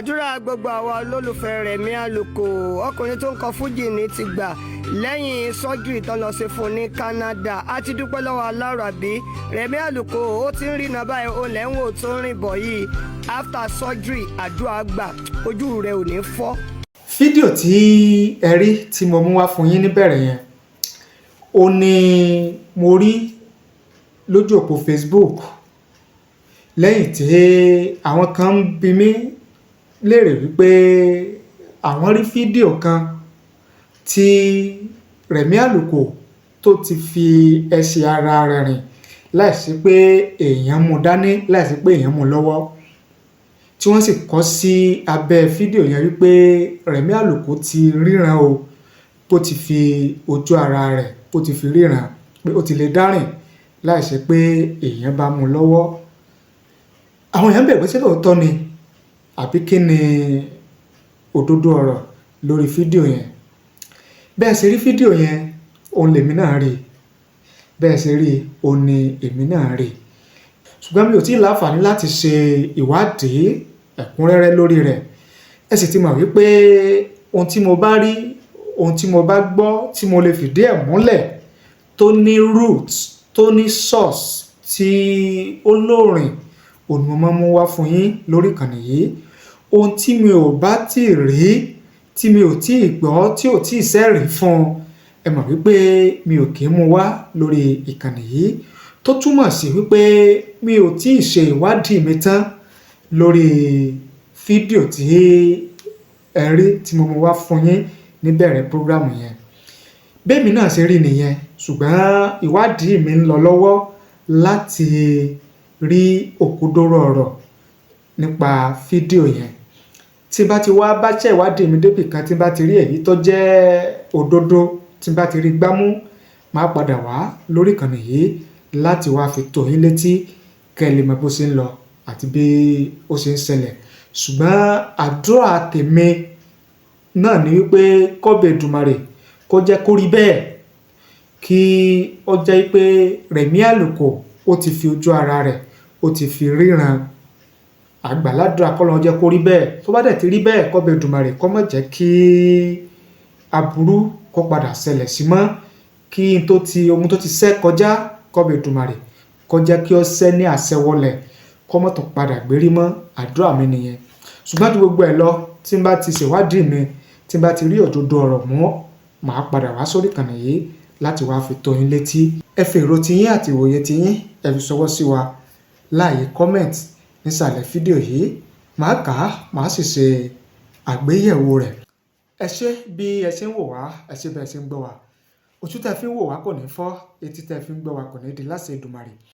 àdúrà gbogbo àwa olólùfẹ́ Rẹ̀mí Àlùkò ọkùnrin tó ń kọ fújì ní ti gbà lẹ́yìn sọ́jírì tó lọ sí fún ní Canada a ti dúpẹ́ lọ́wọ́ Aláràbí. Rẹ̀mí Àlùkò ó ti ń rìnà báyìí ó lẹ́ ń wò tó ń rìn bọ̀ yìí after surgery àdúrà gbà ojú rẹ̀ ò ní fọ́. Fídíò tí ẹ rí tí mo mú wá fún yín níbẹ̀rẹ̀ yẹn ó ní mo rí lójú òpó Facebook lẹ́yìn tí àwọn kan ń bi mí léèrè wípé àwọn rí fídíò kan tí Rẹ̀mí Àlùkò tó ti fi ẹsẹ̀ ara rẹ̀ rìn láìsí pé èèyàn mú dání láìsí pé èèyàn mú lọ́wọ́ tí wọ́n sì kọ sí abẹ́ fídíò yẹn wípé Rẹ̀mí Àlùkò ti ríran o bó ti fi ojú ara rẹ̀ bó ti fi ríran pé ó ti lè dárìn láìsí pé èèyàn bá mú lọ́wọ́. Àwọn èèyàn bẹ̀rẹ̀ pé ṣé lóòótọ́ ni àbí kí ni òdodo ọ̀rọ̀ lórí fídíò yẹn. Bẹ́ẹ̀ ṣe rí fídíò yẹn òun lèmi náà rí, bẹ́ẹ̀ ṣe rí òun ni èmi náà rí, ṣùgbọ́n mi ò tí ì láǹfààní láti ṣe ìwádìí ẹ̀kúnrẹ́rẹ́ lórí rẹ̀. Ẹ sì ti mọ̀ wípé ohun tí mo bá rí, ohun tí mo bá gbọ́ tí mo lè fìdí ẹ̀ múlẹ̀ tó ní roots tó ní source tí ó lóòrìn òun mo máa mú wá fún yín lórí ìkànnì yìí. Ohun tí mi ò bá tí ì rí, tí mi ò tí ì gbọ́, tí ò tí ì sẹ́rìí fún ẹ mọ̀ wípé mi ò kì í mú wá lórí ìkànnì yìí, tó túmọ̀ sí wípé mi ò tí ì ṣe ìwádìí mi tán lórí fídíò tí ẹ rí tí mo mú wá fún yín níbẹ̀rẹ̀ prógrámù yẹn. Bẹ́ẹ̀mi náà ṣe rí nìyẹn, ṣùgbọ́n ìwádìí mi ń lọ lọ́wọ́ láti rí òkodoro ọ̀rọ̀ nípa fídíò yẹn. Tí bá ti wá bá ṣe ìwádìí mi débì kan, tí bá ti rí èyí tó jẹ́ òdodo, tí bá ti rí gbámú, máa padà wá lórí ìkànnì yìí láti wá fi tó yín létí kẹ́ ẹ lè mọ bó ṣe ń lọ àti bí ó ṣe ń ṣẹlẹ̀. Ṣùgbọ́n àdúrà tèmi náà ni wípé kọ́bẹ̀ Èdùmàrè kó jẹ́ kó rí bẹ́ẹ̀, kí ó jẹ́ pé Rẹ̀mí Àlùkò ó ti fi ojú ara rẹ̀ ó ti fi ríran. Àgbàládùra k'Ọlọ́run jẹ́ kó rí bẹ́ẹ̀. Tó bá dẹ̀ ti rí bẹ́ẹ̀, kọ́bẹ̀ Èdùmàrè kó má jẹ́ kí aburú kó padà ṣẹlẹ̀ sí mọ́, kí ohun tó ti ṣẹ́ kọjá kọ́bẹ̀ Èdùmàrè kó jẹ́ kí ó ṣẹ́ ní àṣẹwọlẹ̀ kó má tún padà gbérí mọ́. Àdúrà mi nìyẹn. Ṣùgbọ́n ju gbogbo ẹ̀ lọ, tí n bá ti ṣèwádìí mi, tí n bá ti rí òdodo ọ̀rọ̀ mú, màá padà wá sórí ìkànnì yìí láti wá fi tó yín létí. Ẹ fi èrò tiyín àti ìwòye tiyín ẹ fi ṣọwọ́ sí wa láàyè comment nísàlẹ̀ fídíò yìí. Màá kà á, màá sì ṣe àgbéyẹ̀wò rẹ̀. Ẹ ṣé bí ẹ ṣe ń wò wá, ẹ ṣé bí ẹ ṣe ń gbọ́ wa. Ojú tẹ́ fi ń wò wá kò ní fọ́, etí tẹ́ fi ń gbọ́ wa kò ní di láṣẹ Èdùmàrè.